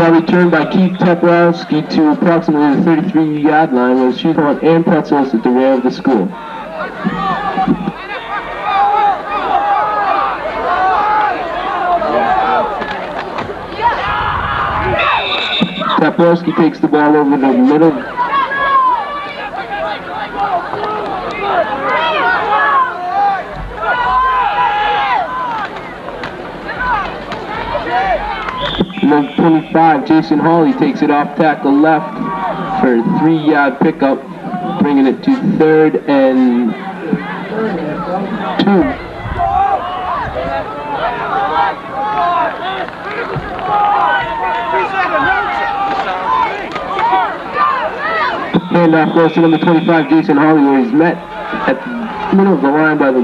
Ball returned by Keith Teplowski to approximately the 33-yard line with shoe corn and pretzels at the rear of the school. Teplowski takes the ball over the middle. Number 25, Jason Hawley takes it off tackle left for a 3-yard pickup, bringing it to 3rd and 2. Handoff goes to number 25, Jason Hawley, where he's met at the middle of the line by the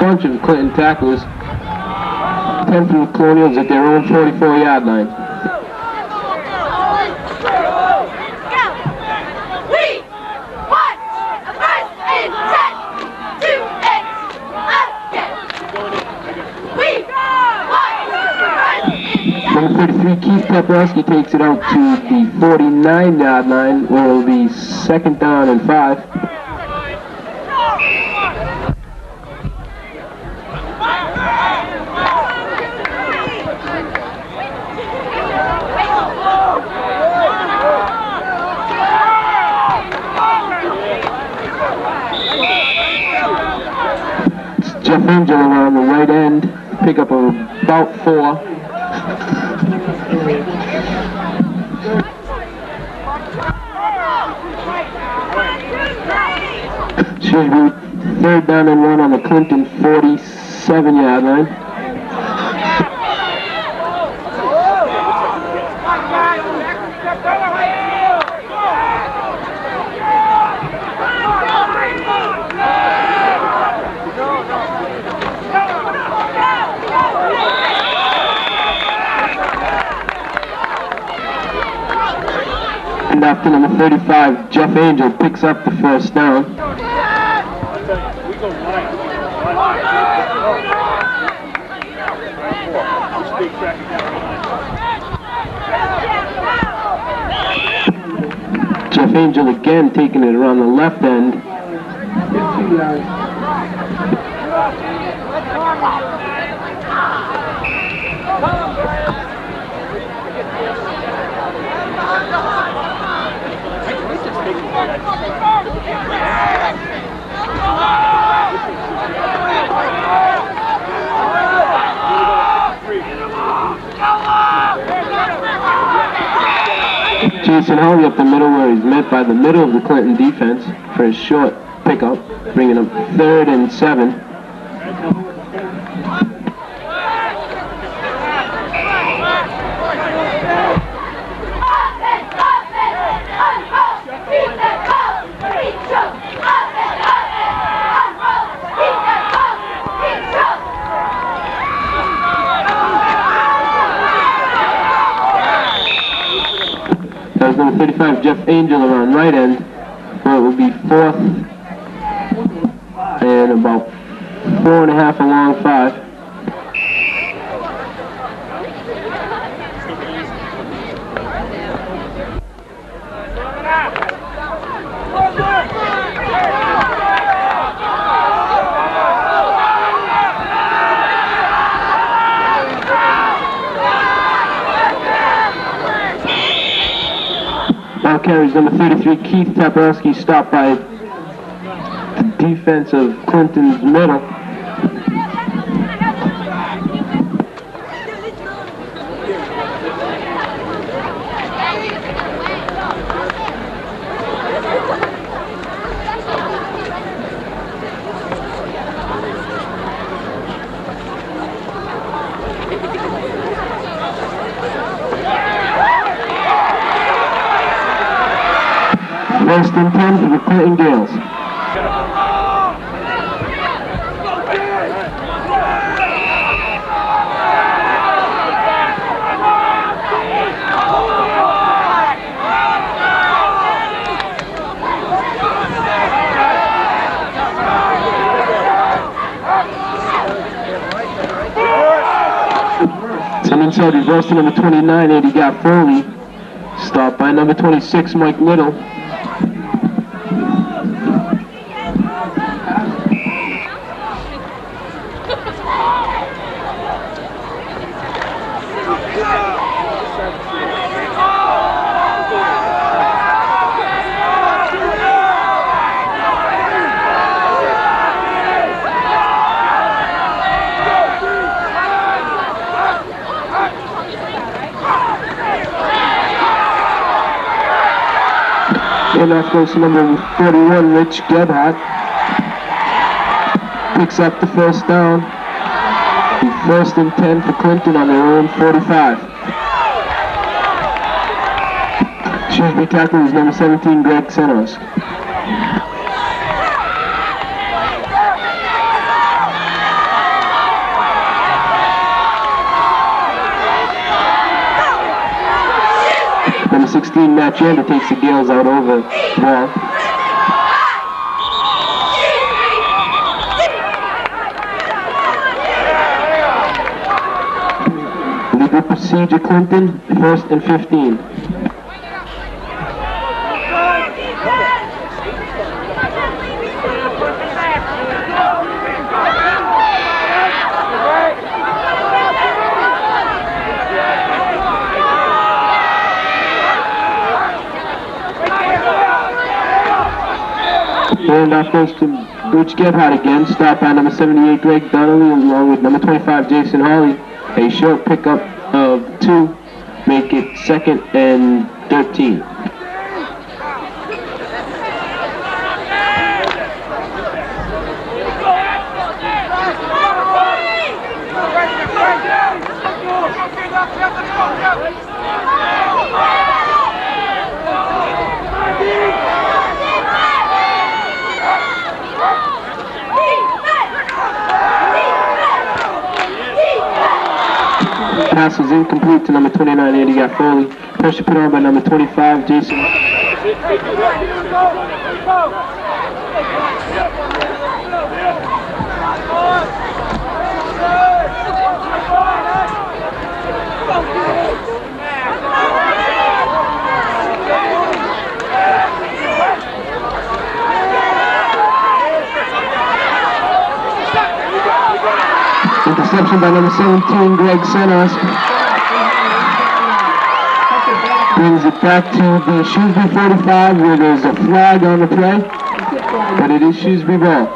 bunch of Clinton tacklers. 10 from the Colonials at their own 44-yard line. Number 33, Keith Teplowski takes it out to the 49-yard line, where it will be 2nd down and 5. Jeff Angel on the right end, pick up of about 4. Shrewsbury 3rd down and 1 on the Clinton 47-yard line. And after number 35, Jeff Angel picks up the 1st down. Jeff Angel again taking it around the left end. 15 yards. Jason Hawley up the middle, where he's met by the middle of the Clinton defense for his short pickup, bringing up 3rd and 7. That was number 35, Jeff Angel around right end, where it will be 4th and about 4.5 along 5. Ball carries number 33, Keith Teplowski, stopped by the defense of Clinton's middle. First and 10 for the Clinton Gaels. So An inside reverse to number 29, Eddie got Foley. Stop by number 26, Mike Little. And off goes to number 41, Rich Gebhardt. Picks up the first down. First and 10 for Clinton on their own 45. Shrewsbury tackle is number 17, Greg Senos. Number 16, Matt Chander takes the Gaels out over ball. Legal procedure, Clinton, first and 15. And off goes to Rich Gebhardt again. Stop by number 78, Greg Donnelly, along with number 25, Jason Hawley. A short pickup of 2, make it 2nd and 13. Pass was incomplete to number 29, Andy got Foley. Pressure put on by number 25, Jason. Interception by number 17, Greg Senos. Brings it back to the Shrewsbury 45 where there's a flag on the play, but it is Shrewsbury ball.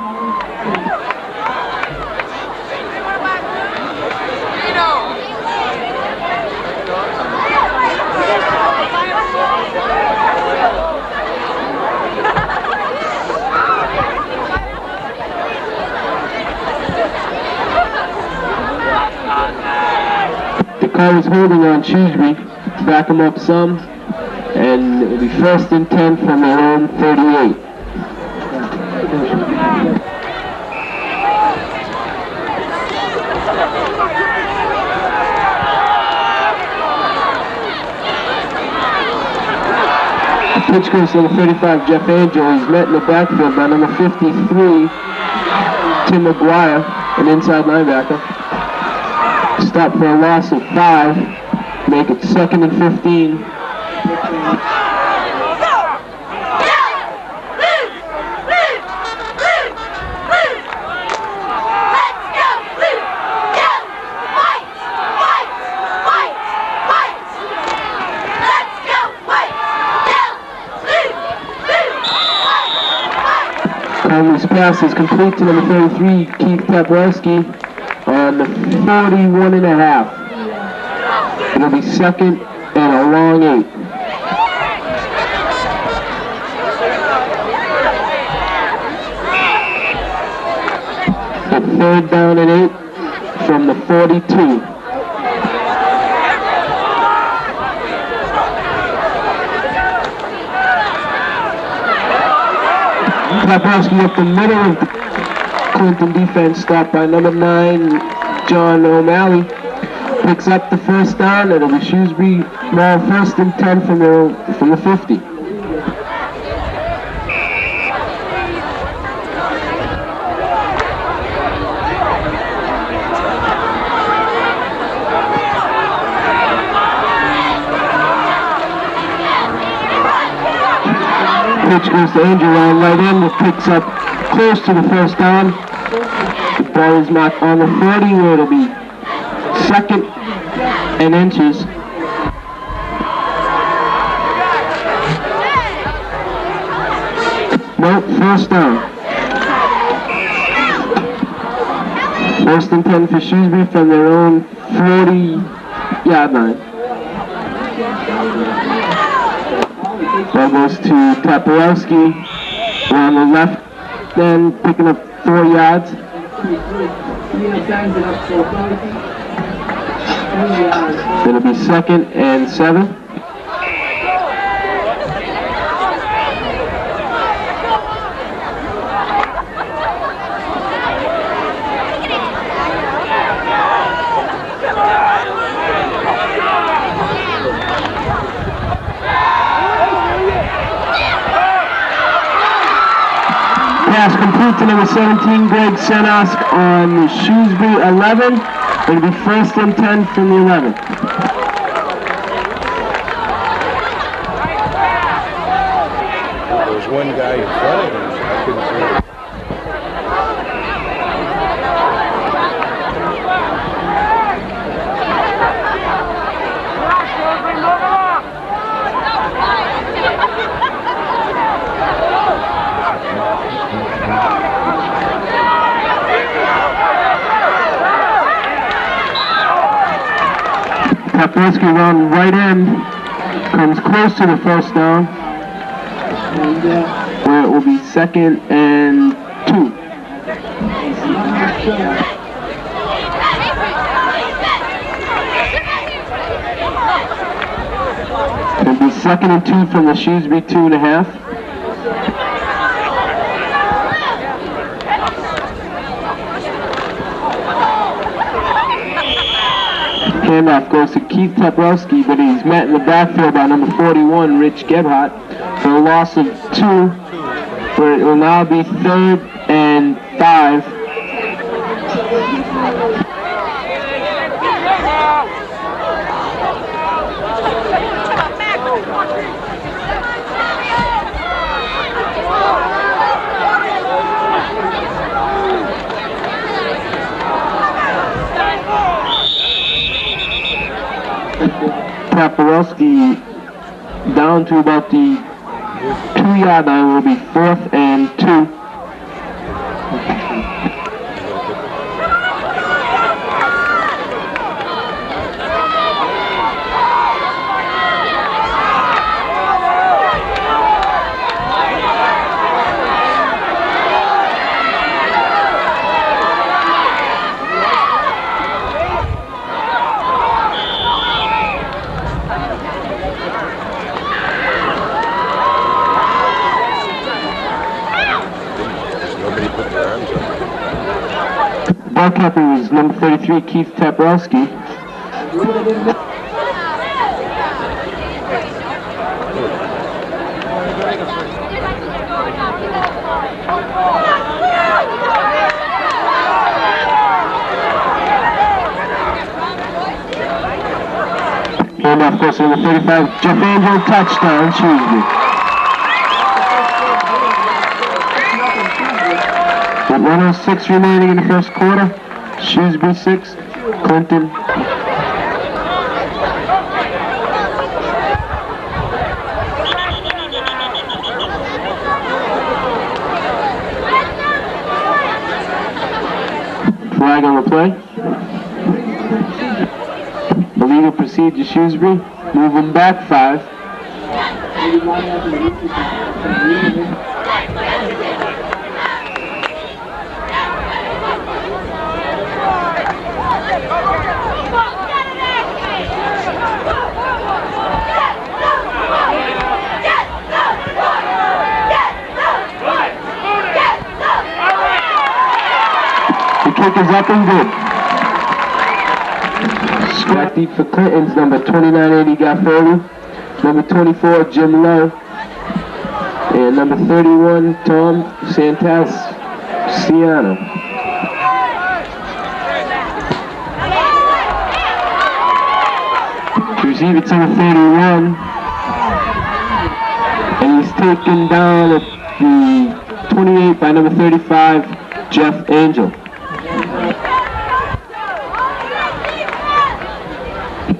The call is holding on Shrewsbury. Back them up some, and it'll be first and 10 from their own 38. The pitch goes to number 35, Jeff Angel. He's met in the backfield by number 53, Tim McGuire, an inside linebacker. Stop for a loss of 5. Make it 2nd and 15. Conley's pass is complete to number 33, Keith Tabrowski, on the 41.5. It'll be 2nd and a long 8. The 3rd down and 8 from the 42. Tabrowski up the middle of the Clinton defense, stopped by number 9, John O'Malley. Picks up the first down. It'll be Shrewsbury ball, 1st and 10 from the 50. pitch goes to Angel on right in. It picks up close to the first down. The ball is marked on the 40 where it'll be second and inches. No, first down. First and 10 for Shrewsbury from their own 40-yard line. Ball goes to Toporowski on the left end, picking up 4 yards. It'll be second and 7. Pass complete to number 17, Greg Senask on the Shrewsbury 11. It'll be first and 10 from the 11. There was one guy in front of him. I couldn't see him. Toporowski on right end, comes close to the first down, where it will be second and 2. It'll be second and 2 from the Shrewsbury 2.5. Handoff goes to Keith Toporowski, but he's met in the backfield by number 41, Rich Gebhardt, for a loss of 2, where it will now be third and 5. Toporowski down to about the 2-yard line will be 4th and 2. Ball captain was number 33, Keith Toporowski. Handoff goes to number 35, Jeff Angel, touchdown, Shrewsbury. With 1:06 remaining in the first quarter, Shrewsbury 6, Clinton. Flag on the play. The lead will proceed to Shrewsbury, move them back 5. The kick is up and good. Back deep for Clinton's number 2980 Gaffoli, number 24 Jim Lowe, and number 31 Tom Santaciano. To receive it's number 31, and he's taken down at the 28 by number 35, Jeff Angel.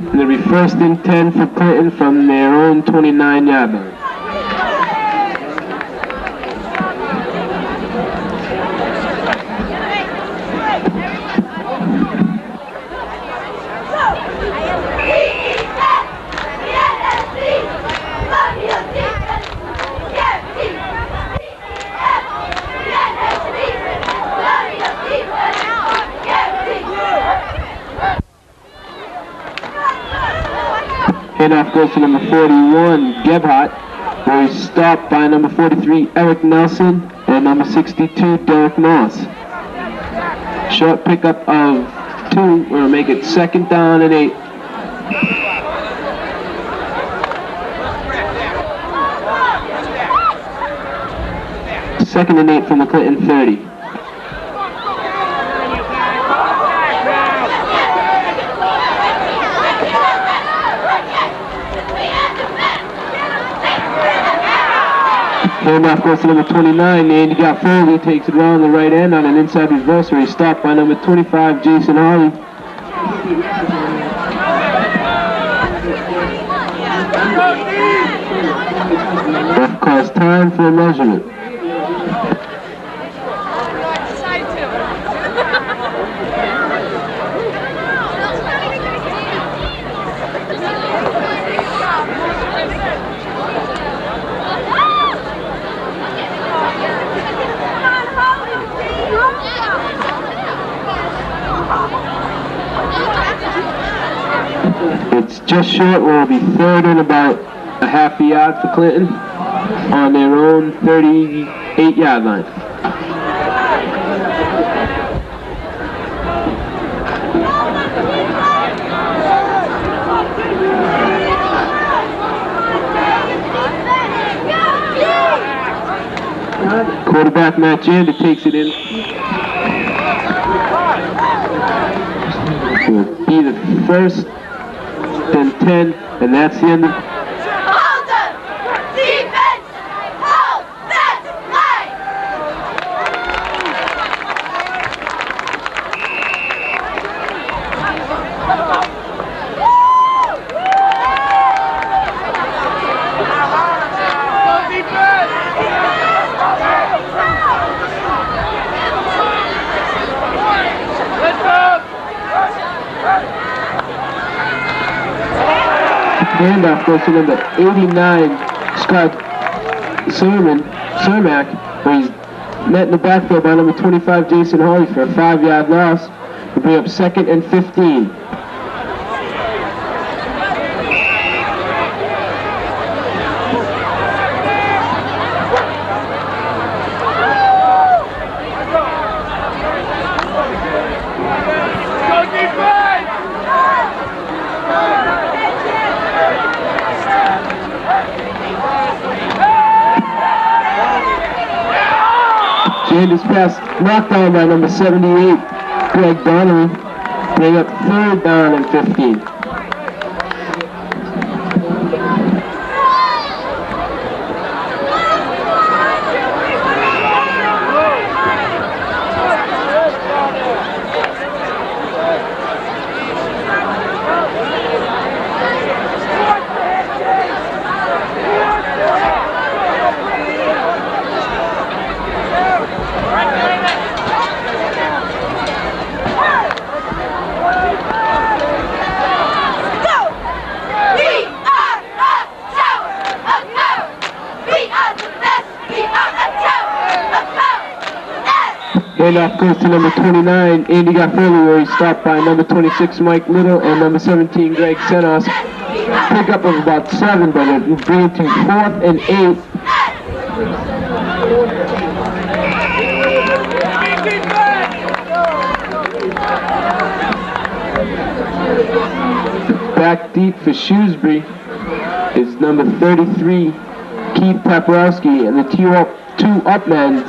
It'll be 1st and 10 for Clinton from their own 29-yard line. Handoff goes to number 41, Gebhardt, where he's stopped by number 43, Eric Nelson, and number 62, Derek Moss. Short pickup of 2 will make it 2nd down and 8. Second and 8 from the Clinton 30. Handoff goes to number 29, Andy Foley takes it around the right end on an inside reverse where he's stopped by number 25, Jason Harley. Ref calls time for a measurement. It's just short, where it'll be 3rd and about a half a yard for Clinton on their own 38-yard line. Quarterback Matt Jander takes it in. It will be the 1st and 10, and that's the end of... Hold them! Defense! Hold that line! Handoff goes to number 89, Scott Cermak, where he's met in the backfield by number 25, Jason Hawley, for a 5-yard loss. He'll bring up 2nd and 15. Jander's pass knocked down by number 78, Greg Donnelly, bring up 3rd down and 15. Handoff goes to number 29, Andy Foley, where he's stopped by number 26, Mike Little, and number 17, Greg Senos. Pickup of about 7, but it will bring it to 4th and 8. Back deep for Shrewsbury is number 33, Keith Paprowski, and the two up men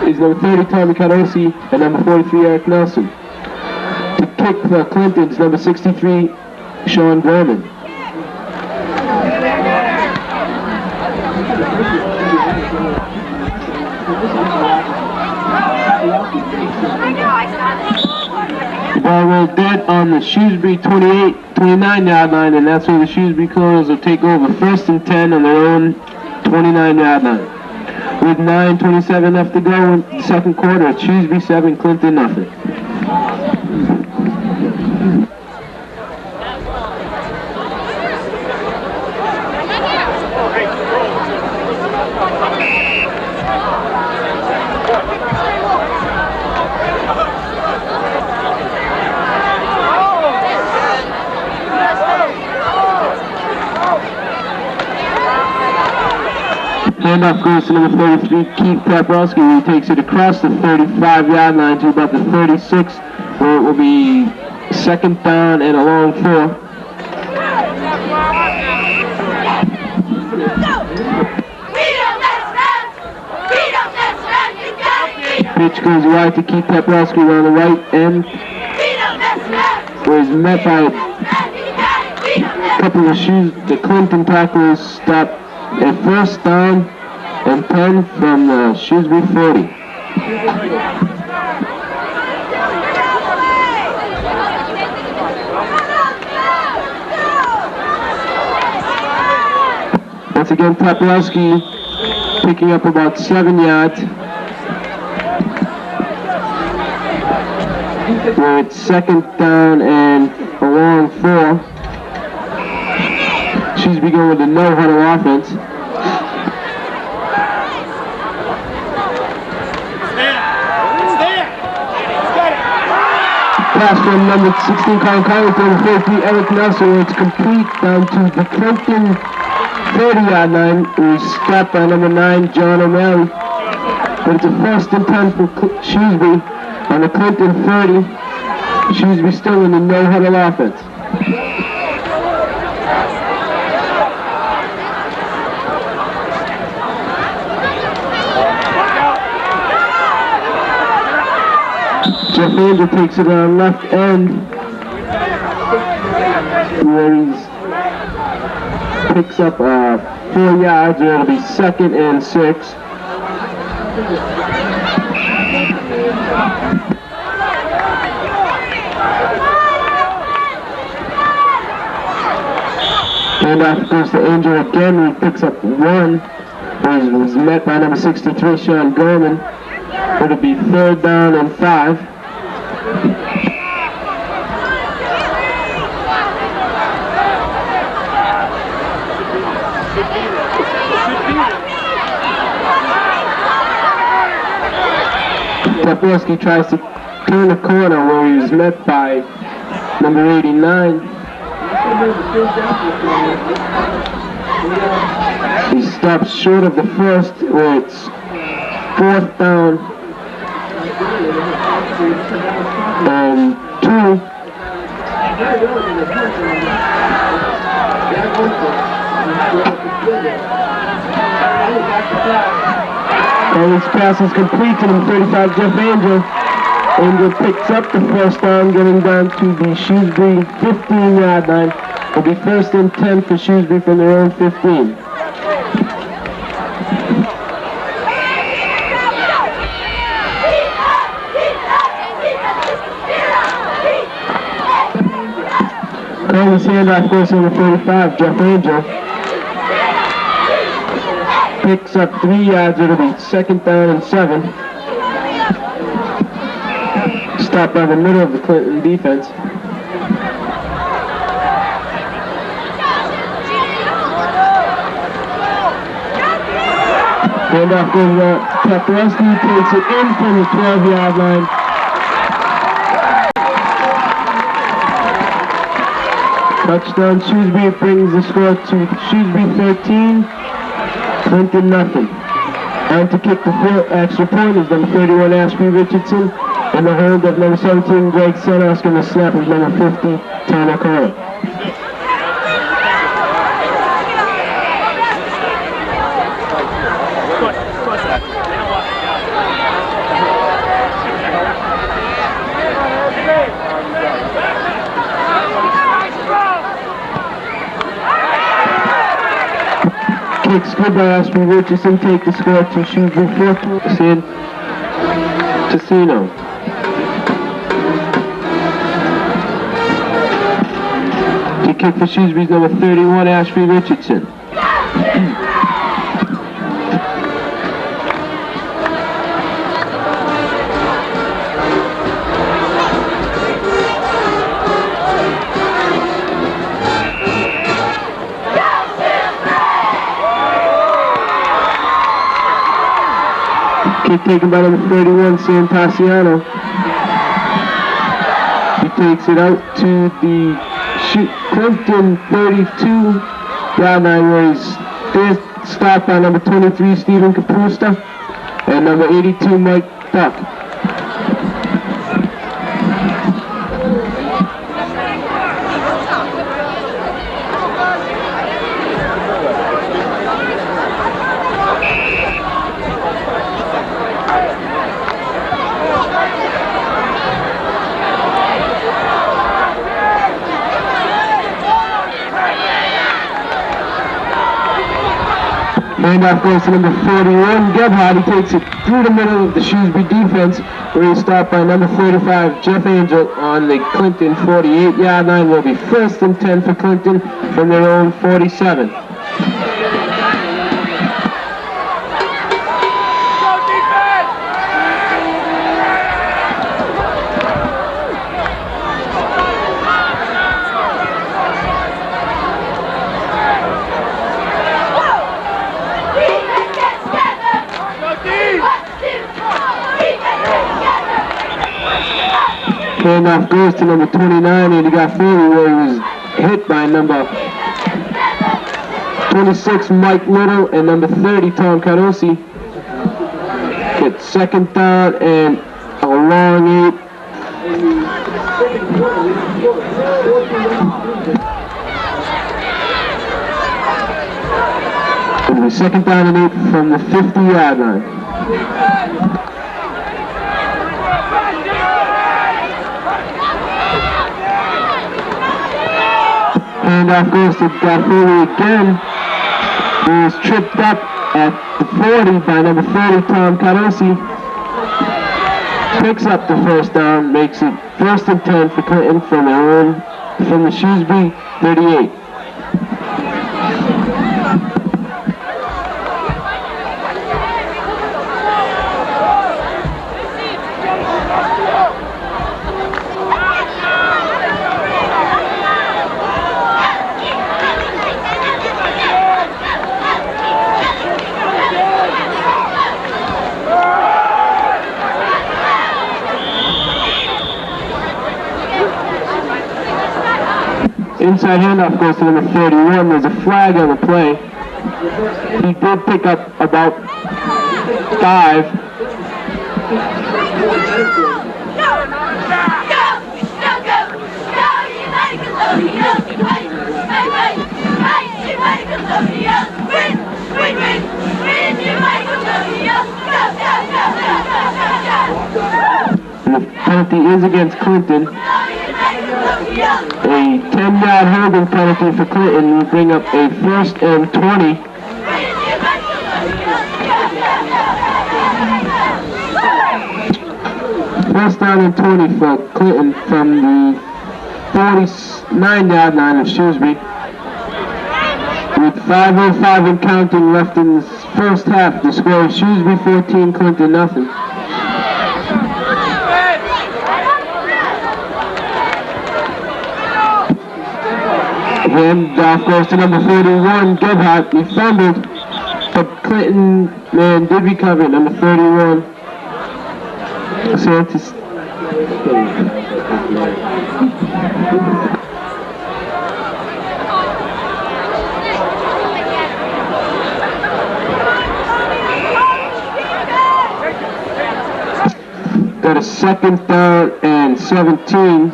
is number 30, Tommy Cadosi, and number 43, Eric Nelson. To kick for Clinton's number 63, Sean Gorman. Ball rolled dead on the Shrewsbury 29-yard line, and that's where the Shrewsbury Colonels will take over. 1st and 10 on their own 29-yard line. With 9:27 left to go in the second quarter, it's Shrewsbury 7, Clinton nothing. Handoff goes to number 33, Keith Paprosky, who takes it across the 35-yard line to about the 36, where it will be 2nd down and a long 4. Pitch goes wide to Keith Paprosky around the right end, where he's met by a couple of the Clinton tacklers. Stop at 1st down and 10 from the Shrewsbury 40. Once again, Paprosky picking up about 7 yards. Where it's 2nd down and a long 4. She's beginning with a no-huddle offense. Pass from number 16, Colin Collington, to 53, Eric Nelson, where it's complete down to the Clinton 30-yard line. He's stopped by number 9, John O'Malley. But it's a 1st and 10 for Shrewsbury on the Clinton 30. Shrewsbury still in the no-huddle offense. Jeff Angel takes it on left end, where he picks up 4 yards, or it'll be 2nd and 6. Handoff goes to Angel again, who picks up 1. He was met by number 63, Sean Gorman. It'll be 3rd down and 5. Paprosky tries to turn the corner, where he was met by number 89. He stops short of the 1st, where it's 4th down and 2. And this pass is complete to number 35, Jeff Angel. Angel picks up the 1st down, getting down to the Shrewsbury 15-yard line. It'll be 1st and 10 for Shrewsbury from their own 15. Calling this handoff goes to number 35, Jeff Angel. Picks up 3 yards, it'll be 2nd down and 7. Stopped by the middle of the Clinton defense. Handoff goes to Paprosky, takes it in from the 12-yard line. Touchdown Shrewsbury brings the score to Shrewsbury 13. Clinton nothing. And to kick the extra point is number 31, Ashby Richardson, and the hold of number 17, Greg Senos, and the snap of number 50, Tanner Carter. Kicks good by Ashby Richardson, take the score to Shrewsbury 14, San Ticino. The kick for Shrewsbury's number 31, Ashby Richardson. Kick taken by number 31, Sam Tassiano. He takes it out to the Clinton 32-yard line where he's stopped by number 23, Stephen Capusta, and number 82, Mike Buck. Handoff goes to number 41, Gebhardt. He takes it through the middle of the Shrewsbury defense, where he's stopped by number 45, Jeff Angel, on the Clinton 48-yard line. Will be 1st and 10 for Clinton from their own 47. Handoff goes to number 29, and he got Foley where he was hit by number 26, Mike Little, and number 30, Tom Carosi. Gets 2nd down and a long 8. It'll be 2nd down and 8 from the 50-yard line. Handoff goes to Gaffoli again, who was tripped up at the 40 by number 30, Tom Carosi. Picks up the 1st down, makes it 1st and 10 for Clinton from the Shrewsbury 38. Inside handoff goes to number 31. There's a flag on the play. He did pick up about 5. And the penalty is against Clinton. A 10-yard holding penalty for Clinton will bring up a 1st and 20. First down and 20 for Clinton from the 49-yard line of Shrewsbury. With 5:05 and counting left in the first half, the score is Shrewsbury 14, Clinton nothing. Handoff goes to number 41, Gebhardt. He fumbled, but Clinton man did recover. Number 31, Santos. Got a 2nd down and 17.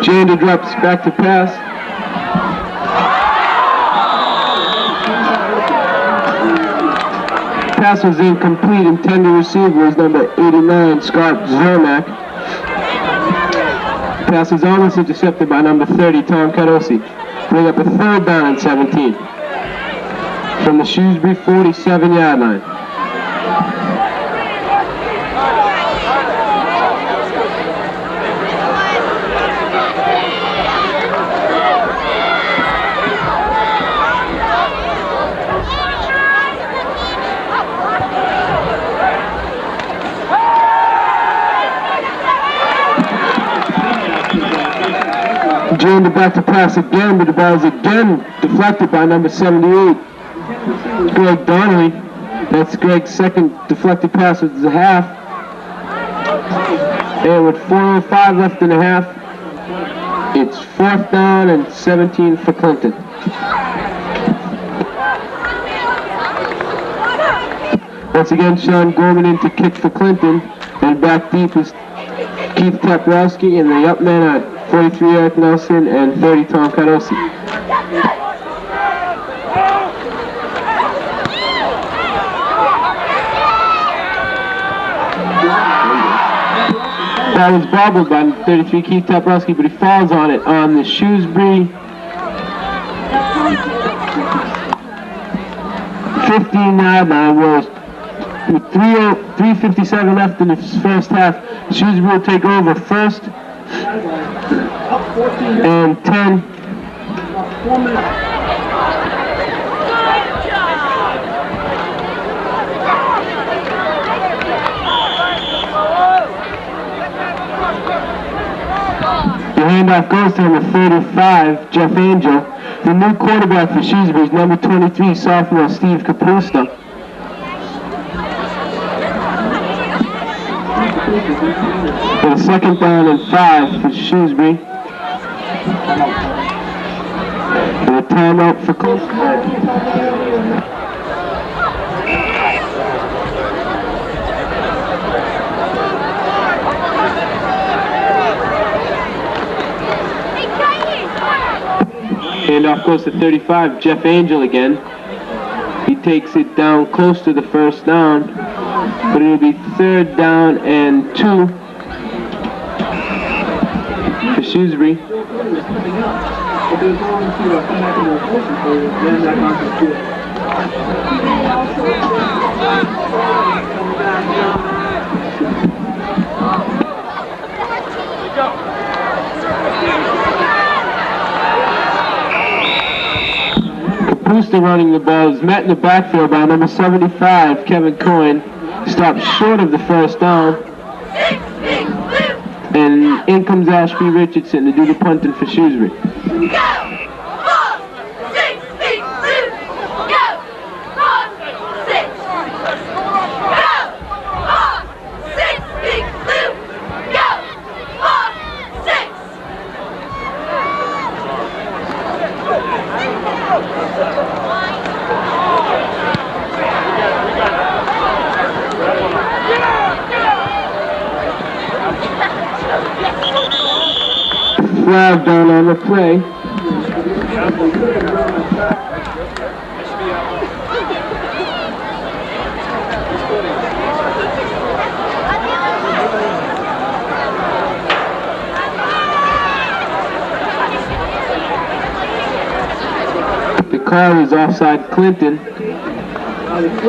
Jander drops back to pass. Pass was incomplete. Intended receiver was number 89, Scott Zermack. Pass was almost intercepted by number 30, Tom Carosi. Bring up a 3rd down and 17. from the Shrewsbury 47-yard line. Jammed back to pass again, but the ball is again deflected by number 78, Greg Donnelly. That's Greg's second deflected pass of the half. And with 4:05 left in the half, it's 4th down and 17 for Clinton. Once again, Sean Gorman in to kick for Clinton, and back deep is Keith Kaprowski, and the up man at 43 Eric Nelson and 30 Tom Cadosi. That was bobbled by 33 Keith Kaprowski, but he falls on it on the Shrewsbury 15-yard line. Was with 3:57 left in the first half. Shrewsbury will take over first and 10. The handoff goes to number 35, Jeff Angel. The new quarterback for Shrewsbury is number 23, sophomore Steve Kapusta. For the 2nd down and 5 for Shrewsbury. And a timeout for Clinton. Handoff goes to 35, Jeff Angel again. He takes it down close to the 1st down, but it'll be 3rd down and 2 for Shrewsbury. Kapusta running the ball is met in the backfield by number 75, Kevin Coyne. Stopped short of the 1st down. And in comes Ashby Richardson to do the punting for Shrewsbury. Go! 4, 6, 6, blue! Go! 4, 6! Go! 4, 6, big blue! Go! 4, 6! Flag down on the play. The call is offside Clinton,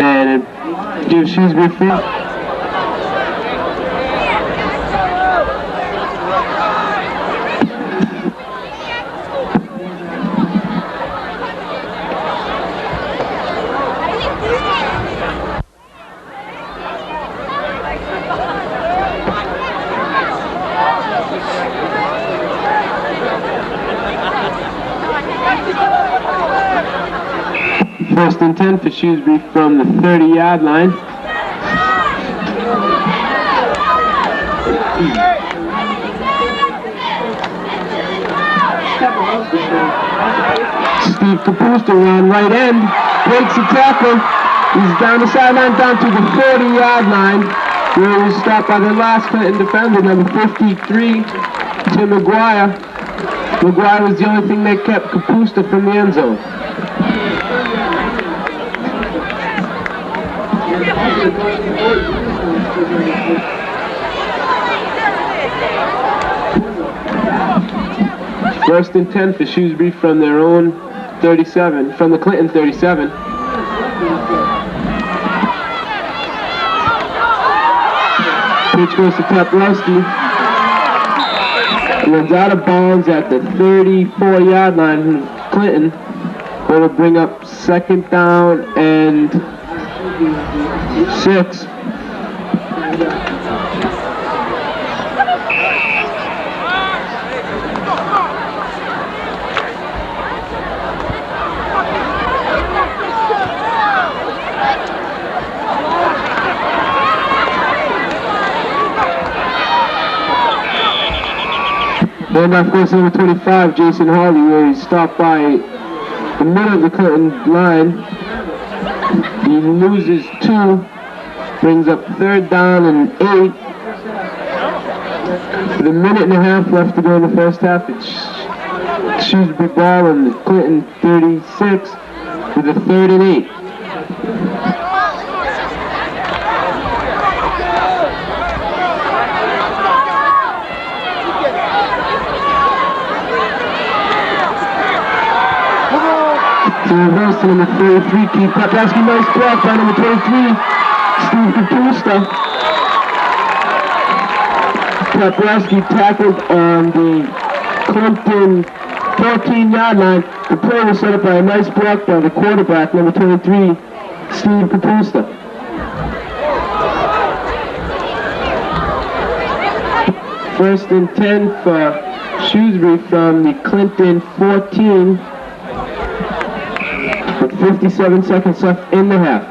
and it gives Shrewsbury free. First and 10 for Shrewsbury from the 30-yard line. Steve Kapusta on right end, breaks the tackle. He's down the sideline, down to the 40-yard line, where he was stopped by the last Clinton defender, number 53, Tim McGuire. McGuire was the only thing that kept Kapusta from the end zone. First and 10 for Shrewsbury from their own 37, from the Clinton 37. Pitch goes to Toplowski. Runs out of bounds at the 34-yard line. Clinton will bring up second down and 6. Going off course number 25, Jason Harley, where he stopped by the middle of the Clinton line. He loses 2, brings up third down and 8. With a minute and a half left to go in the first half, it's Shrewsbury ball on the Clinton 36 with a 3rd and 8. To reverse to number 33, Keith Toplowski. Nice block by number 23, Steve Kapusta. Toplowski tackled on the Clinton 14-yard line. The play was set up by a nice block by the quarterback, number 23, Steve Kapusta. First and 10 for Shrewsbury from the Clinton 14. 57 seconds left in the half.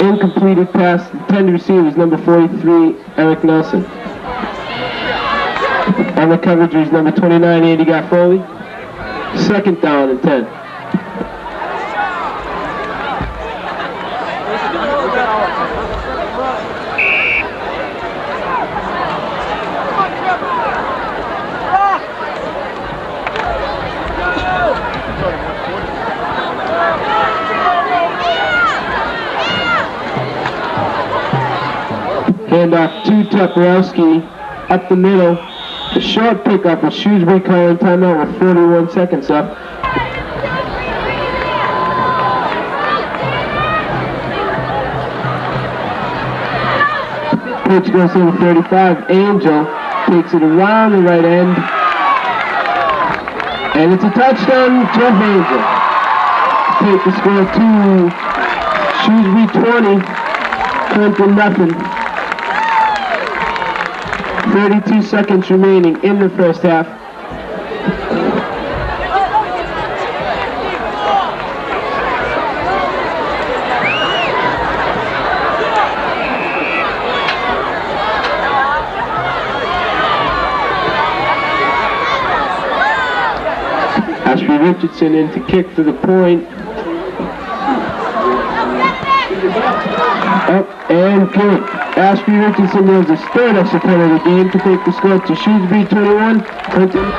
Incompleted pass, intended receiver is number 43, Eric Nelson. On the coverage is number 29, Andy Gaffoli. Second down and 10. Handoff to Toplowski up the middle. A short pickup with Shrewsbury calling timeout with 41 seconds left. Pitch goes to number 35. Angel takes it around the right end. And it's a touchdown, Jeff Angel. Take the score to Shrewsbury 20, Clinton nothing. 32 seconds remaining in the first half. Ashby Richardson in to kick for the point. Up and good. Ashby Richardson nails his 3rd extra point of the game to take the score to Shrewsbury 21, Clinton.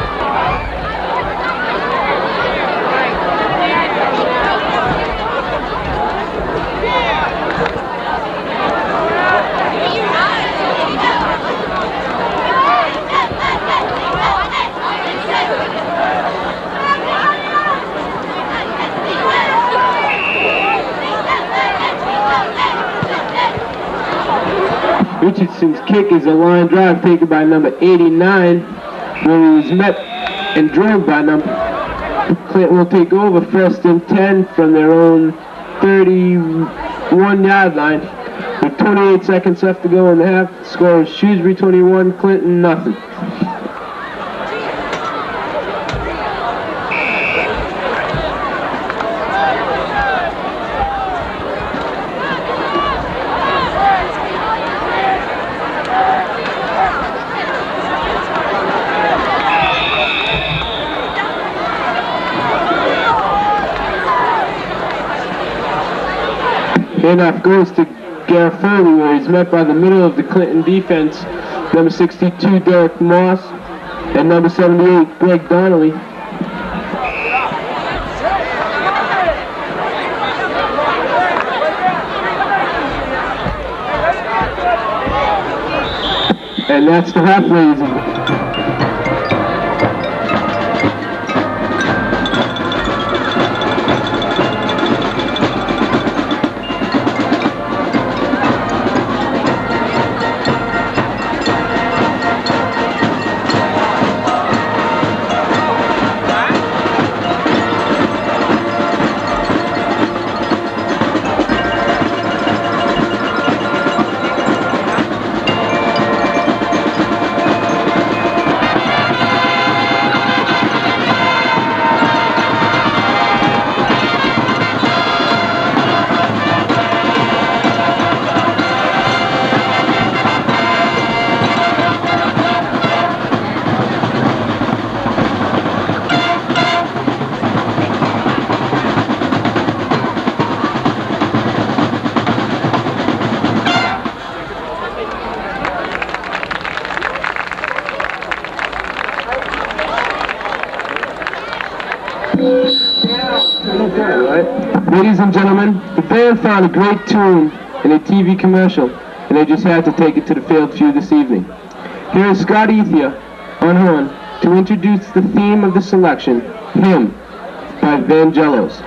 Richardson's kick is a line drive taken by number 89, where he was met and drilled by number. Clinton will take over first and 10 from their own 31-yard line. With 28 seconds left to go in the half, the score is Shrewsbury 21, Clinton nothing. Handoff goes to Garofoli, where he's met by the middle of the Clinton defense, number 62, Derek Moss, and number 78, Greg Donnelly. And that's the half, ladies and gentlemen. Ladies and gentlemen, the band found a great tune in a TV commercial, and they just had to take it to the field for you this evening. Here is Scott Ethia on horn to introduce the theme of the selection, Hymn, by Gaels.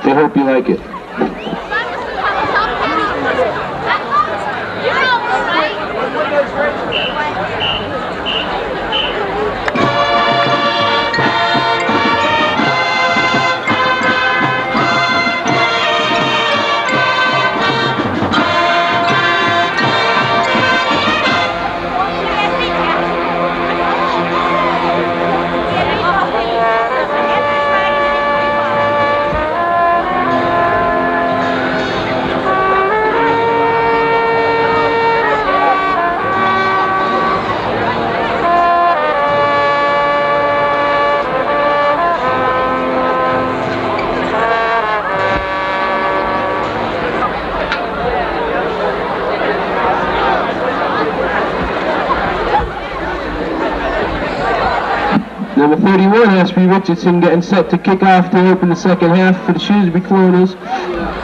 They hope you like it. Number 31, Ashby Richardson, getting set to kick off to open the second half for the Shrewsbury Cloners.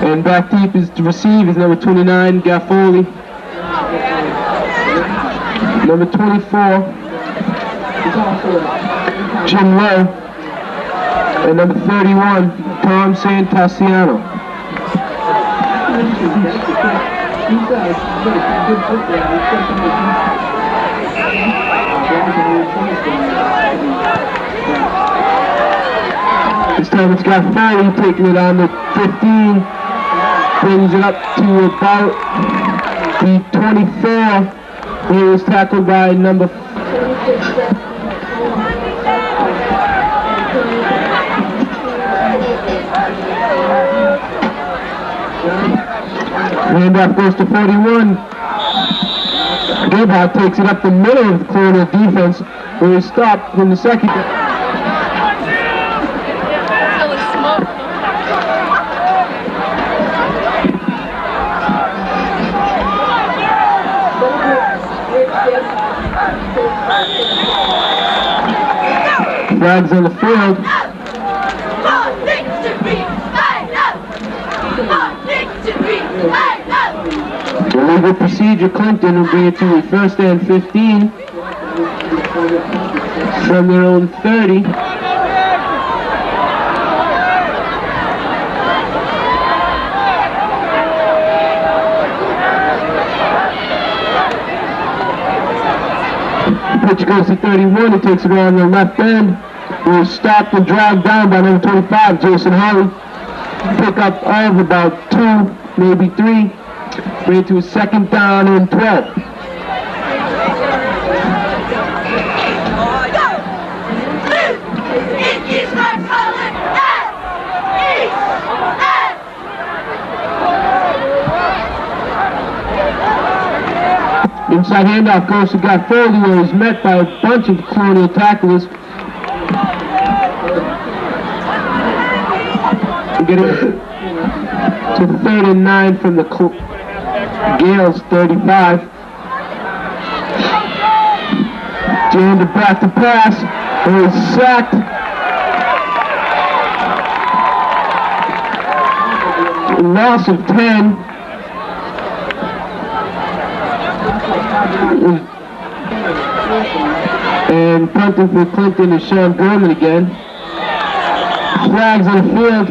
And back deep is to receive is number 29, Gaffoli. Number 24, Jim Lowe. And number 31, Tom Santaciano. This time it's got Foley taking it on the 15, brings it up to about the 24, where it was tackled by number handoff goes to 41. Gebhardt takes it up the middle of the corner defense, where he stopped in the second. Flags on the field. Illegal procedure. Clinton will bring it to a first and 15 from their own 30. Pitch goes to 31. He takes it around the left end. He was stopped and dragged down by number 25, Jason Holly. Pick up of about 2, maybe 3. Bring it to a second down and 12. Inside handoff goes to Gaffoli, where he's met by a bunch of Colonial tacklers. Get it to 3rd and 9 from the Gaels 35. Jammed back to pass, and he's sacked. A loss of 10. And punting for Clinton is Sean Gorman again. Flags on the field.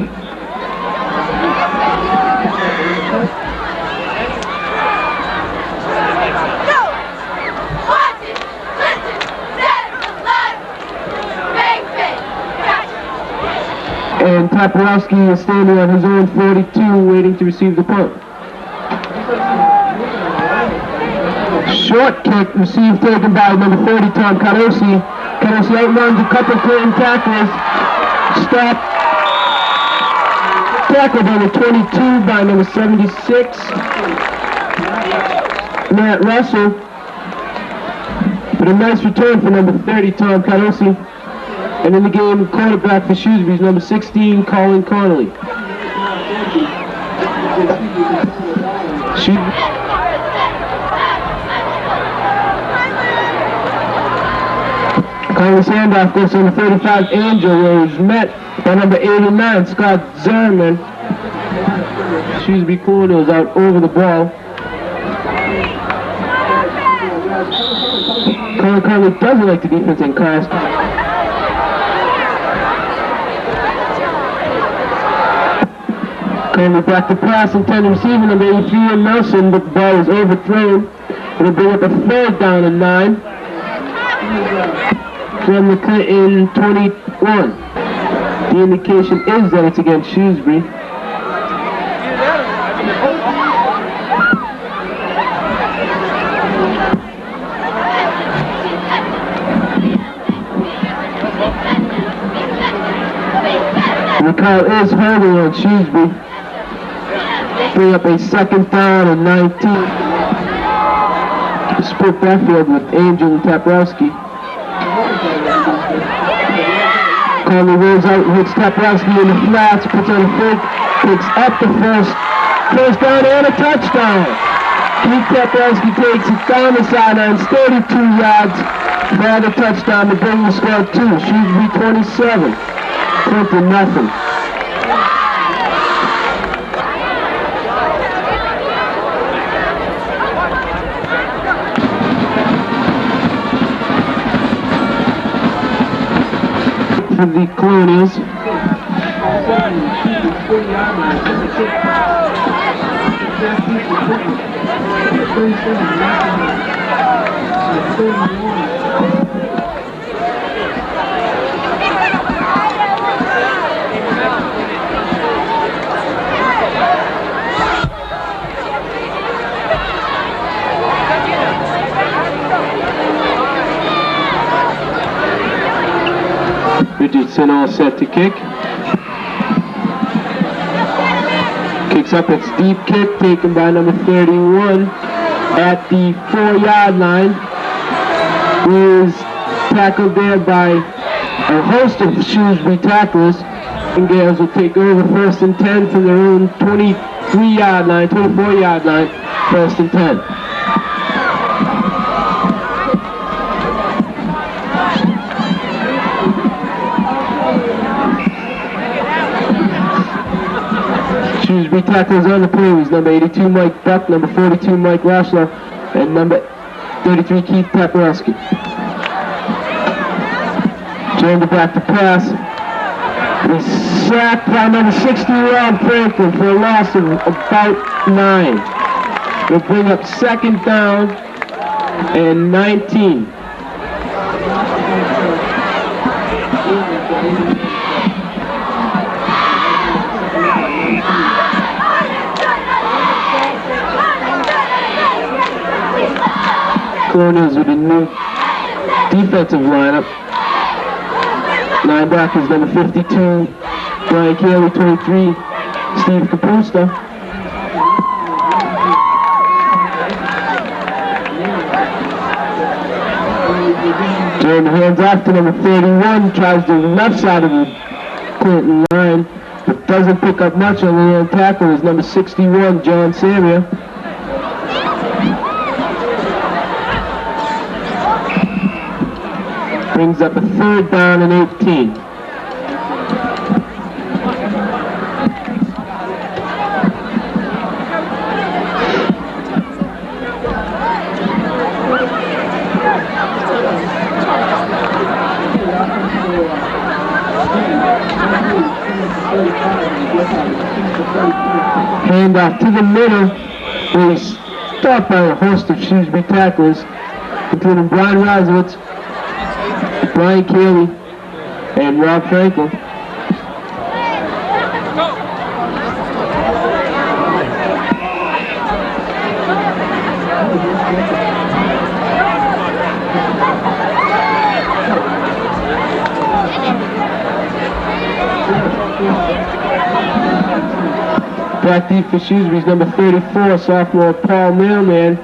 And Toporowski is standing on his own 42, waiting to receive the punt. Short kick received, taken by number 30, Tom Carosi. Carosi outruns a couple of Clinton tacklers. Stopped. Tackled number 22 by number 76, Matt Russell. But a nice return for number 30, Tom Carosi. And in the game, quarterback for Shrewsbury is number 16, Colin Connolly. Connolly's handoff goes on the 35, Angel, where he's met by number 89, Scott Zerman. Shrewsbury corner is out over the ball. Colin Conley doesn't like the defense in class. Conley back to pass, intended receiver, number 83 and Nelson, but the ball is overthrown. It'll bring up a third down and 9 from the Clinton 21. The indication is that it's against Shrewsbury. The call is holding on Shrewsbury. Bring up a second down and 19. Split backfield with Angel and Taprowski. Conley rolls out, hits Taprowski in the flats, puts on a fake, picks up the first down and a touchdown. Keith Taprowski takes it down the sidelines, 32 yards for the touchdown to bring the score to Shrewsbury 27. Clinton nothing. For the Colonials. Richardson all set to kick. Kicks up, it's deep kick taken by number 31 at the 4-yard line. Is tackled there by a host of Shrewsbury tacklers. And Gaels will take over 1st and 10 from their own 23-yard line, 24-yard line, 1st and 10. Shrewsbury tacklers on the pulleys, number 82 Mike Buck, number 42 Mike Roshlow, and number 33 Keith Taprowski. Turned back to pass. He's sacked by number 60 Rob Franklin for a loss of about 9. They'll bring up 2nd down and 19. Colonials with a new defensive lineup. Linebackers number 52, Brian Cayley, 23, Steve Capusta. Turn the hands off to number 31, tries the left side of the Clinton line, but doesn't pick up much on the end tackle is number 61, John Samia. Brings up a 3rd down and 18. Handoff to the middle, where he's stopped by a host of Shrewsbury tacklers, including Brian Rosowitz, Brian Cayley, and Rob Franklin. Back deep for Shrewsbury's number 34, sophomore Paul Mailman.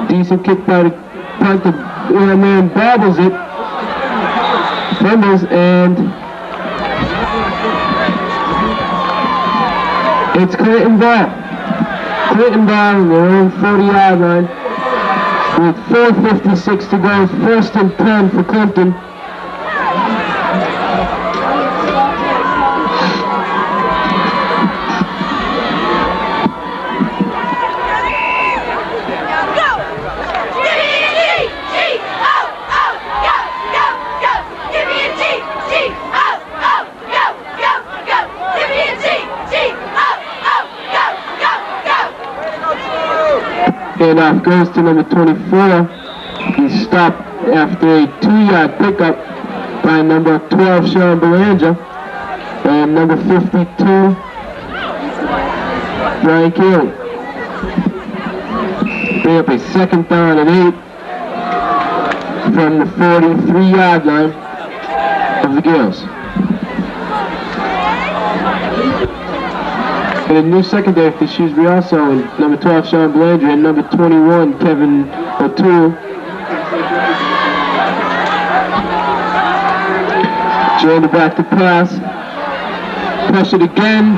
Decent kick by the punter. Man bobbles it, fumbles, and it's Clinton ball. Clinton ball on their own 40-yard line with 4:56 to go. 1st and 10 for Clinton. Handoff goes to number 24. He's stopped after a 2-yard pickup by number 12, Sean Belanger, and number 52, Brian Kelly. Bring up a 2nd down and 8 from the 43-yard line of the Gaels. And a new secondary for Shrewsbury also, and number 12, Sean Belanger, and number 21, Kevin O'Toole. Joined back to pass. Pressured again.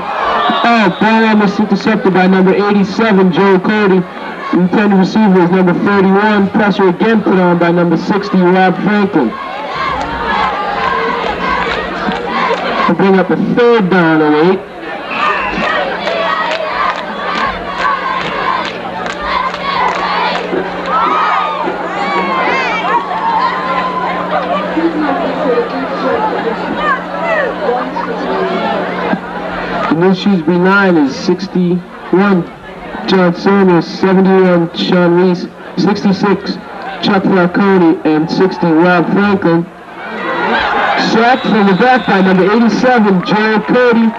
Oh, ball almost intercepted by number 87, Joe Cody. The intended receiver is number 31. Pressure again put on by number 60, Rob Franklin. To bring up a 3rd down and 8. The new Shrewsbury 9 is 61, John Samuels, 71, Sean Reese, 66, Chuck Falcone, and 60, Rob Franklin. Sacked from the back by number 87, Joe Cody.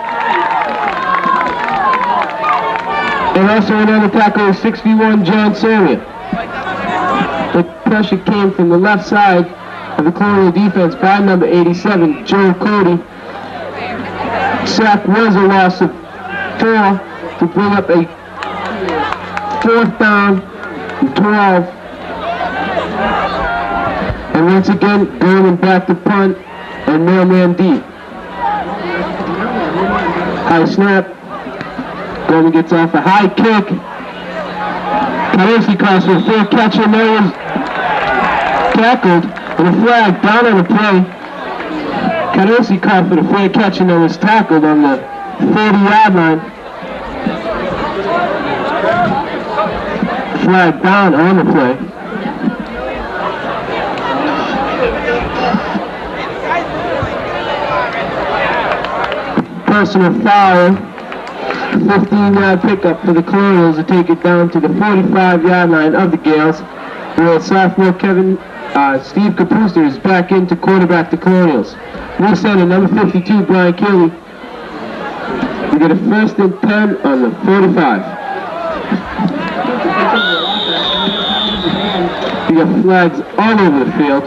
And also another tackle is 61, John Samuel. The pressure came from the left side of the Colonial defense by number 87, Joe Cody. Sack was a loss of 4 to bring up a 4th down and 12. And once again, going back to punt and mailman deep. High snap. Gorman gets off a high kick. Kalesi calls for a fair catch, and there was tackled and a flag down on the play. Kalesi called for the fair catch, and there was tackled on the 40-yard line. Flag down on the play. Personal foul. 15-yard pickup for the Colonials to take it down to the 45-yard line of the Gaels. Where sophomore Steve Kapuster is back in to quarterback the Colonials. New center, number 52, Brian Kelly. We get a 1st and 10 on the 45. We got flags all over the field.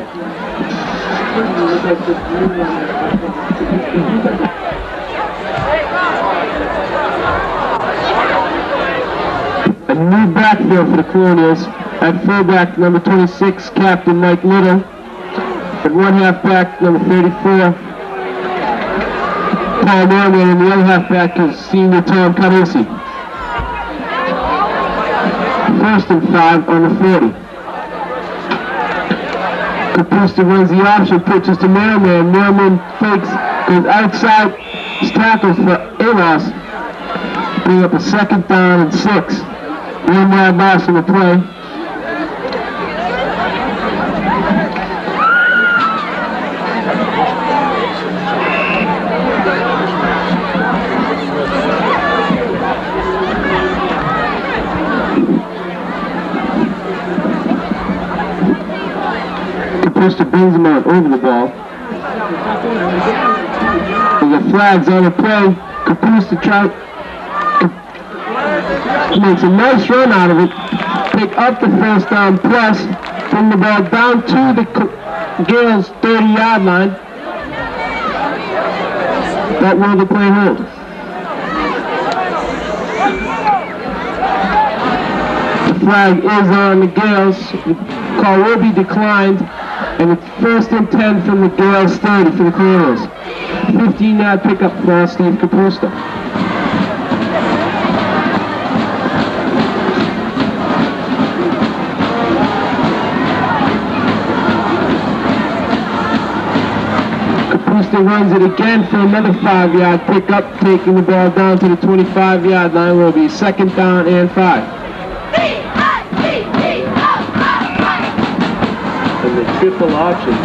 A new backfield for the Colonials. At fullback, number 26, Captain Mike Little. At one halfback, number 34, Paul Norman, and the other halfback is senior Tom Kalesi. 1st and 5 on the 40. Kapusta runs the option, pitches to Merriman. Merriman fakes, goes outside, his tackles for a loss. Bring up a 2nd down and 6. 1-yard loss in the play. Kapusta brings him out over the ball. And the flags on the play. Kapusta makes a nice run out of it. Pick up the 1st down plus. Bring the ball down to the Gaels' 30-yard line. That will the play hold. The flag is on the Gaels. The call will be declined. And it's 1st and 10 from the Gaels' 30 for the Colonials. 15-yard pickup for Steve Kapusta. Kapusta runs it again for another 5-yard pickup, taking the ball down to the 25-yard line. Will be 2nd down and 5. And the triple option.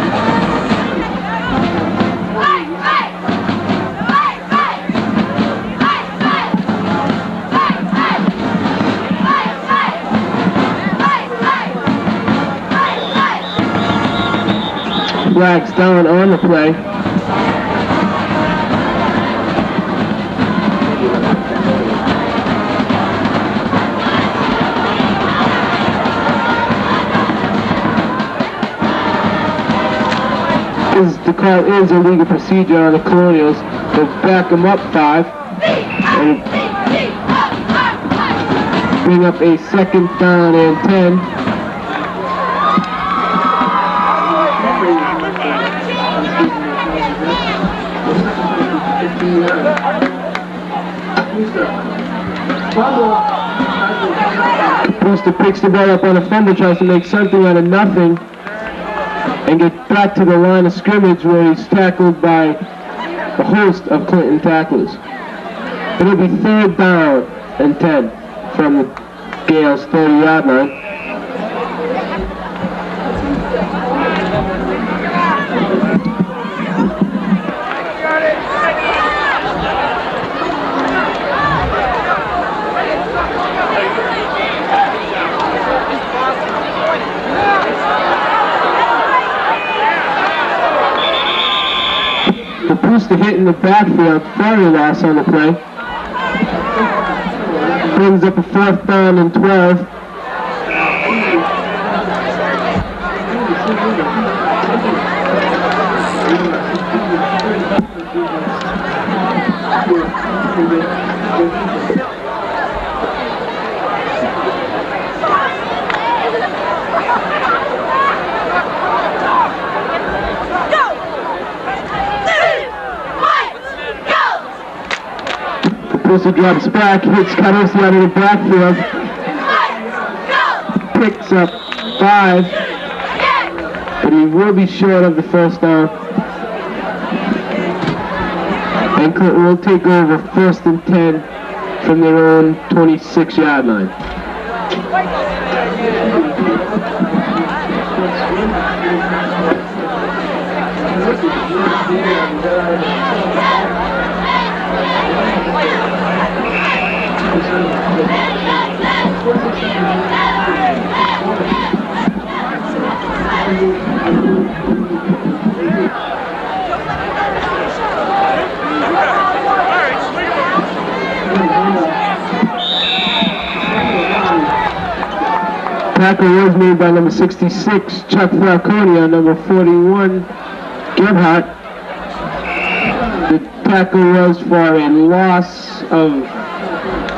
Flags down on the play. The call is a legal procedure on the Colonials. They'll back them up 5 and bring up a second down and 10. Brewster picks the ball up on a fumble, tries to make something out of nothing, and get back to the line of scrimmage where he's tackled by a host of Clinton tacklers. It'll be 3rd down and 10 from the Gaels' 30-yard line. Brewster hitting the backfield, flurry loss on the play. Brings up a 4th down and 12. Brewster drops back, hits Cadosi out of the backfield. Picks up 5, but he will be short of the 1st down. And Clinton will take over 1st and 10 from their own 26-yard line. Tackle was made by number 66, Chuck Falcone, on number 41, Gebhardt. The tackle was for a loss of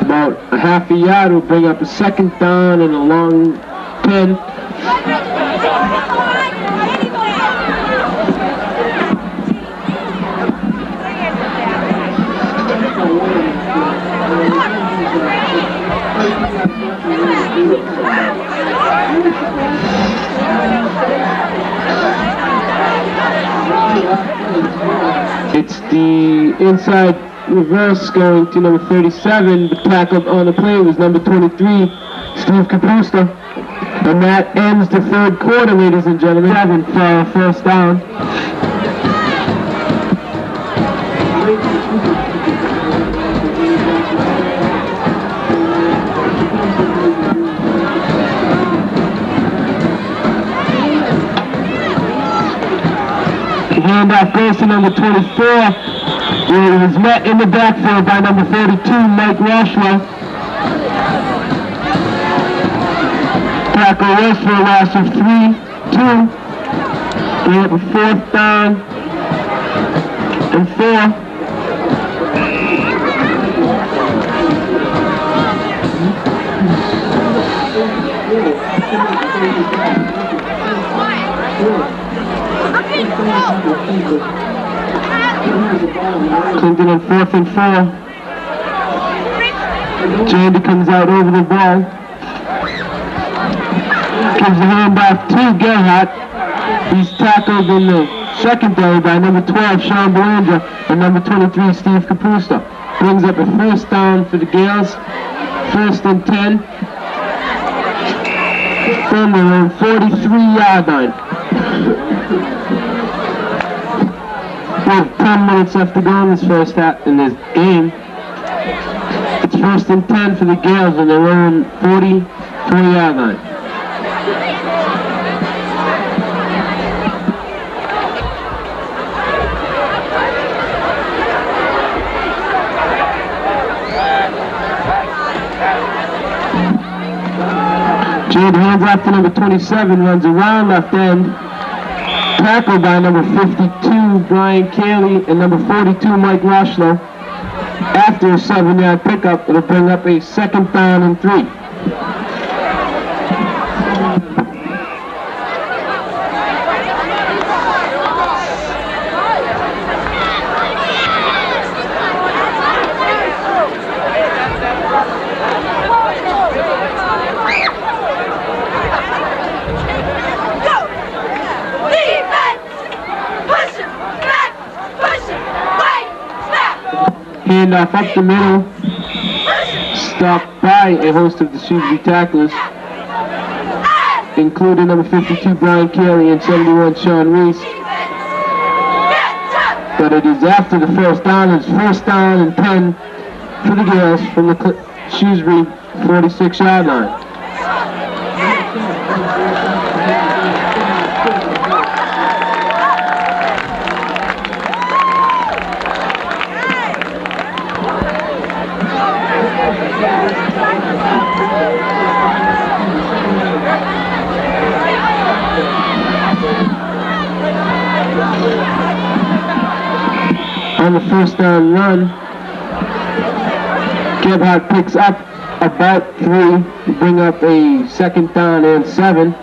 about a half a yard. Will bring up a 2nd down and a long 10. It's the inside reverse going to number 37, but tackled on the play was number 23, Steve Kapusta. And that ends the 3rd quarter, ladies and gentlemen. 7 for a 1st down. The handoff goes to number 24. Where it was met in the backfield by number 32, Mike Roshwell. Tackle was for a loss of 3-2. Bring up a 4th down and 4. Clinton on 4th and 4. Jandy comes out over the ball. Gives the handoff to Gebhardt. He's tackled in the secondary by number 12, Sean Belanger, and number 23, Steve Kapusta. Brings up a 1st down for the Gaels. 1st and 10. From their own 43-yard line. We have 10 minutes left to go in this first half in this game. It's 1st and 10 for the Gaels on their own 44-yard line. Good, hands off to number 27, runs around left end. Tackled by number 52, Brian Cayley, and number 42, Mike Roshlow. After a 7-yard pickup, it'll bring up a 2nd down and 3. Handoff up the middle, stopped by a host of the Shrewsbury tacklers, including number 52 Brian Cayley and 71 Sean Reese. But it is after the first down. It's 1st down and 10 for the Gaels from the Shrewsbury 46-yard line. On the 1st down run, Gebhardt picks up about 3 to bring up a 2nd down and 7.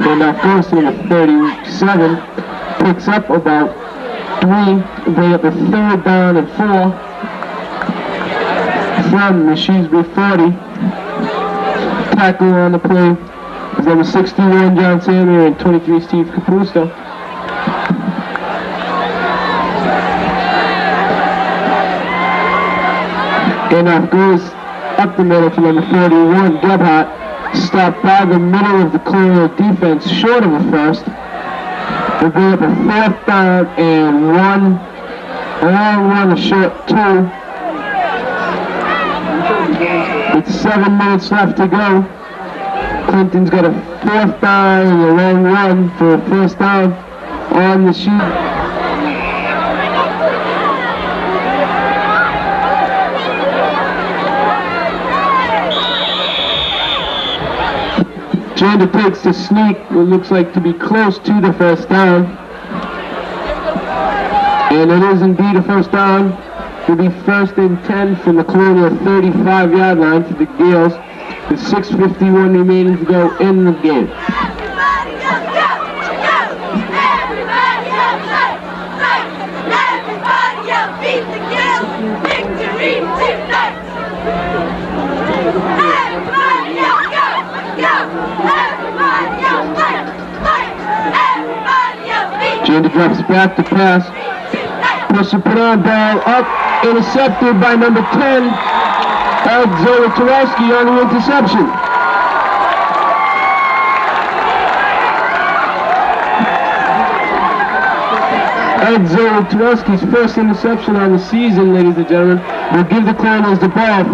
And our first in the 37 picks up about 3 to bring up a 3rd down and 4 from the Shrewsbury 40. Tackle on the play is number 61 John Samuel and 23 Steve Capusto. Handoff goes up the middle for number 31 Gebhardt. Stopped by the middle of the Colonial defense, short of a 1st. We'll bring up a 4th down and 1. A long run, a short 2. With 7 minutes left to go. Clinton's got a 4th down and a long run for a 1st down on the sheet. Jander takes the sneak, it looks like to be close to the 1st down. And it is indeed a 1st down. It'll be 1st and 10 from the Colonial 35-yard line for the Gaels, with 6:51 remaining to go in the game. Everybody up, go! Everybody up, everybody up, beat the Gaels, victory tonight! Everybody up, go! Everybody up, fight! Everybody up, beat Jander drops back to pass. Pressure put on, ball up, intercepted by number 10, Ed Zolotarowski on the interception. Ed Zolotarowski's 1st interception on the season, ladies and gentlemen, will give the Colonels the ball.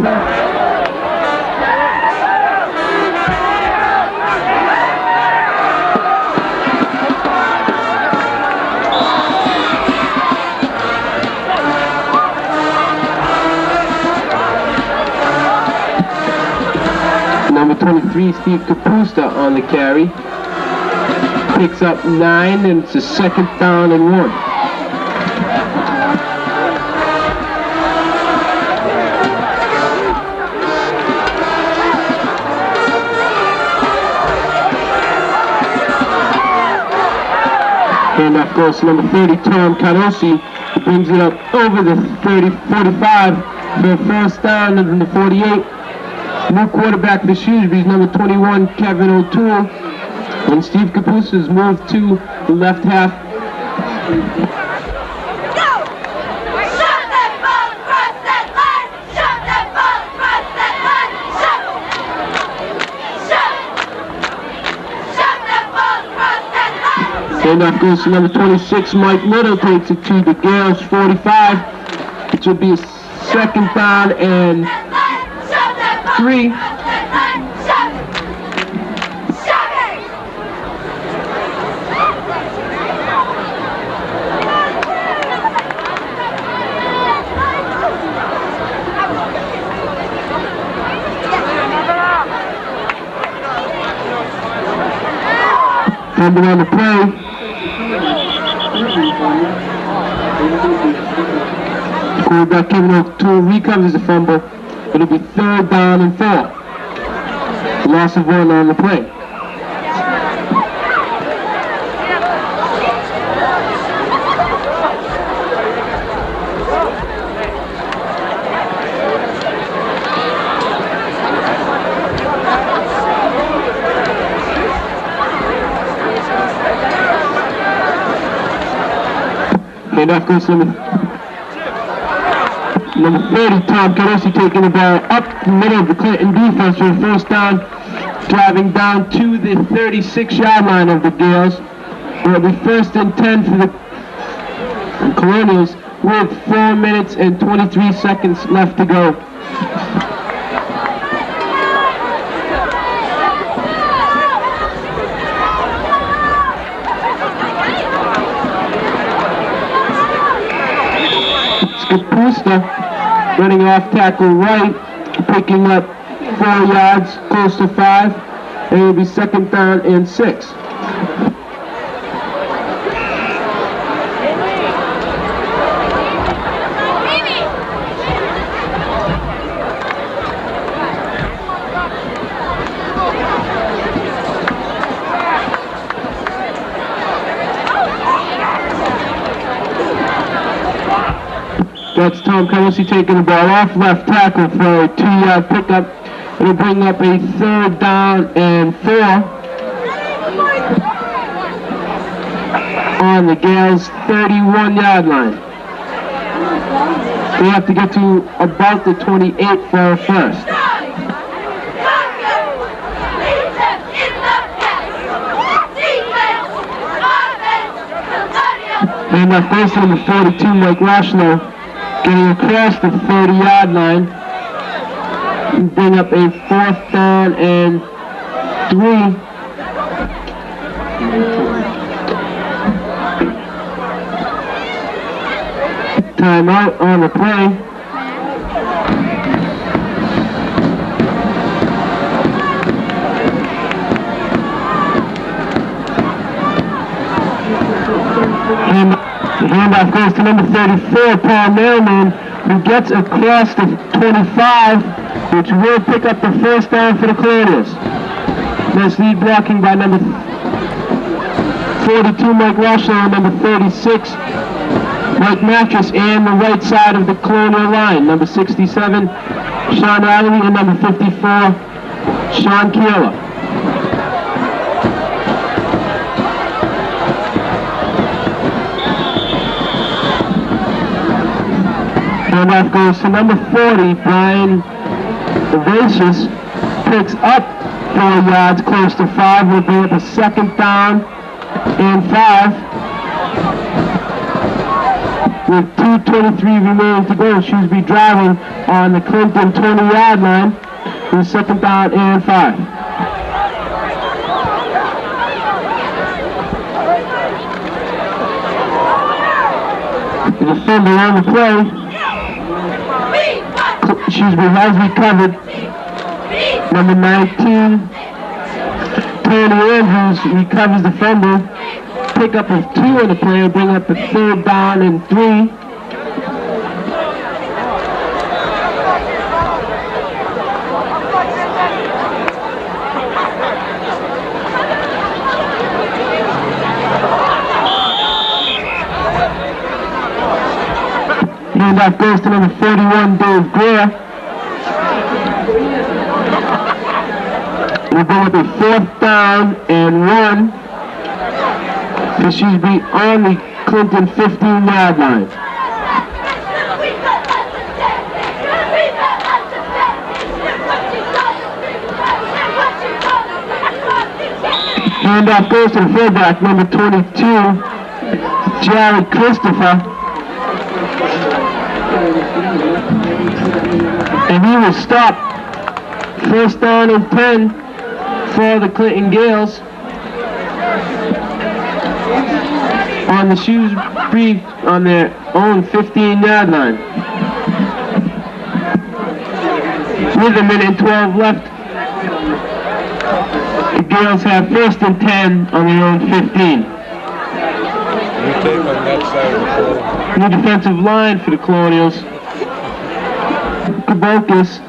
Number 23, Steve Capusta on the carry. Picks up 9, and it's a 2nd down and 1. Handoff goes to number 30, Tom Cadosi. Brings it up over the 45 for a 1st down and the 48. New quarterback for Shrewsbury is number 21, Kevin O'Toole. And Steve Capusa has moved to the left half. Handoff goes to number 26, Mike Little, takes it to the Gaels 45. It will be a second down and 3. Fumble on the play. Quarterback Kevin O'Toole recovers the fumble. It'll be 3rd down and 4. Loss of 1 on the play. Handoff goes to number 30, Tom Carosi, taking the ball up the middle of the Clinton defense for the first down, driving down to the 36-yard line of the Gaels. It'll be 1st and 10 for the Colonials with 4 minutes and 23 seconds left to go. Capusa running off tackle right, picking up 4 yards, close to 5, and it'll be 2nd down and 6. That's Tom Carosi taking the ball off left tackle for a 2-yard pickup. It'll bring up a 3rd down and 4 on the Gaels' 31-yard line. They have to get to about the 28 for a first. And that first number 42, Mike Rashlow, getting across the 30-yard line, bring up a 4th down and 3. Timeout on the play. And the handoff goes to number 34, Paul Merriman, who gets across the 25, which will pick up the first down for the Colonials. Nice lead blocking by number 42, Mike Rashlow, and number 36, Mike Mattress, and the right side of the Colonial line, number 67, Sean Riley, and number 54, Sean Keeler. Handoff goes to number 40, Brian Evasius, picks up 4 yards, close to 5, will bring up a 2nd down and 5. With 2:23 remaining to go, Shrewsbury driving on the Clinton 20-yard line with 2nd down and 5. The fumble on the play. Shrewsbury has recovered. Number 19, Tony Andrews recovers the fumble. Pick up of 2 on the play, bring up a 3rd down and 3. Handoff goes to number 41, Dave Greer. It'll bring up a 4th down and 1 for Shrewsbury on the Clinton 15-yard line. Handoff goes to the fullback, number 22, Jerry Christopher. And he will stop. 1st down and 10 for the Clinton Gaels on the Shrewsbury on their own 15-yard line. With a minute and 12 left, the Gaels have 1st and 10 on their own 15. You take on that side of the ball. New defensive line for the Colonials. Kabokis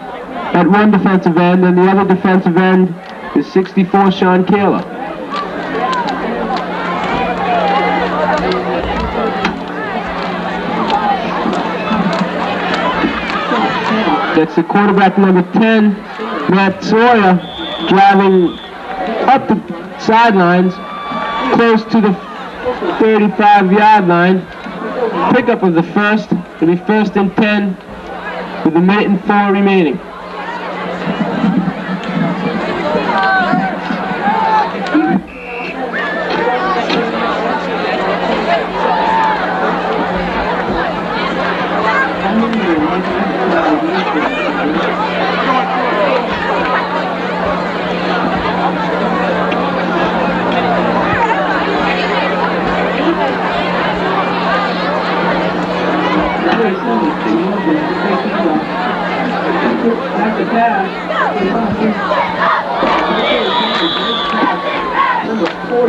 at one defensive end, and the other defensive end is 64 Sean Kayla. That's the quarterback, number 10, Matt Sawyer, driving up the sidelines, close to the 35-yard line. Pickup of the first. It'll be 1st and 10 with a minute and 4 remaining.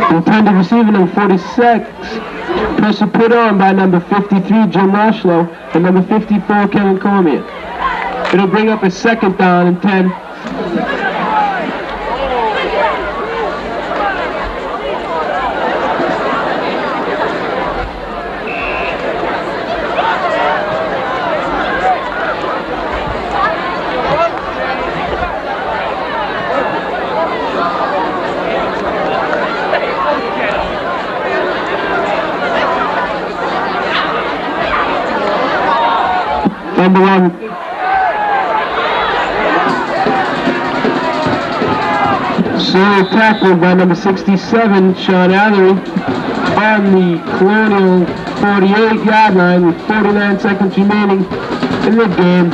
Intended receiver number 46. Pressure put on by number 53, Jim Rushlow, and number 54, Kevin Cormier. It'll bring up a 2nd down and 10. Number 1. Solo tackled by number 67, Sean Athery, on the Colonial 48-yard line with 49 seconds remaining in the game.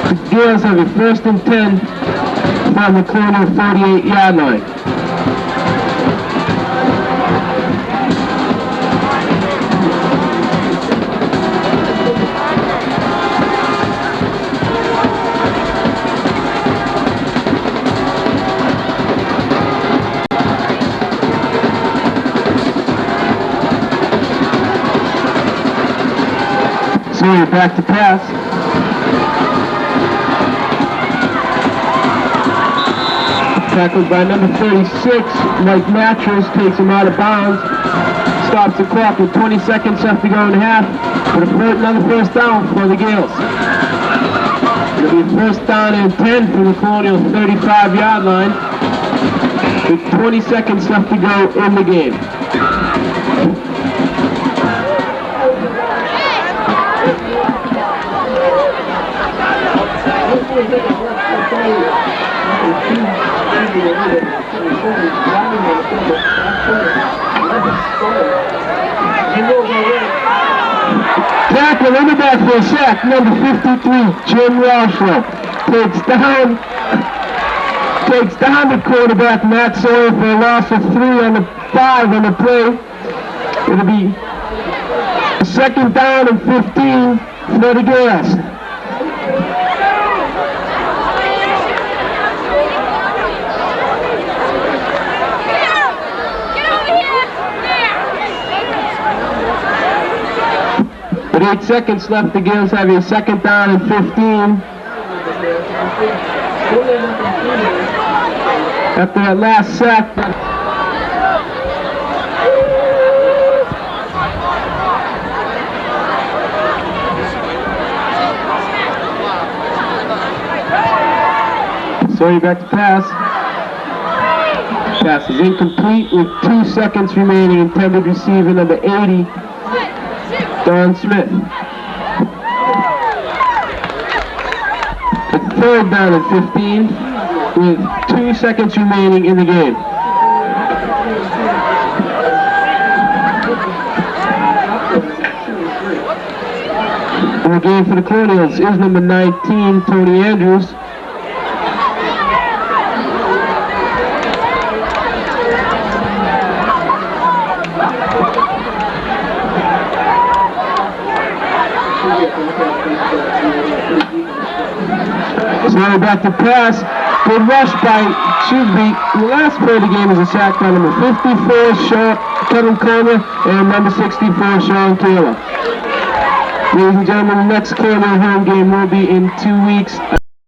The Gaels have a 1st and 10 from the Colonial 48-yard line. Sawyer back to pass. Tackled by number 36, Mike Mattress, takes him out of bounds. Stops the clock with 20 seconds left to go in the half. But another 1st down for the Gaels. It'll be 1st down and 10 from the Colonial 35-yard line. With 20 seconds left to go in the game. Tackle in the back for a sack, number 53, Jim Rushlow. Takes down the quarterback, Matt Sawyer, for a loss of 3 on the 5 on the play. It'll be a 2nd down and 15 for the Gaels. With 8 seconds left, the Gaels have a 2nd down and 15. After that last sack. So Going back to pass. Pass is incomplete with 2 seconds remaining. Intended receiver number 80, Don Smith. A third down and 15 with 2 seconds remaining in the game. In the game for the Colonials is number 19, Tony Andrews. So back to pass. Good rush by Shrewsbury. The last play of the game is a sack by number 54, Kevin Comer, and number 64, Sean Taylor. Ladies and gentlemen, the next Colonial home game will be in 2 weeks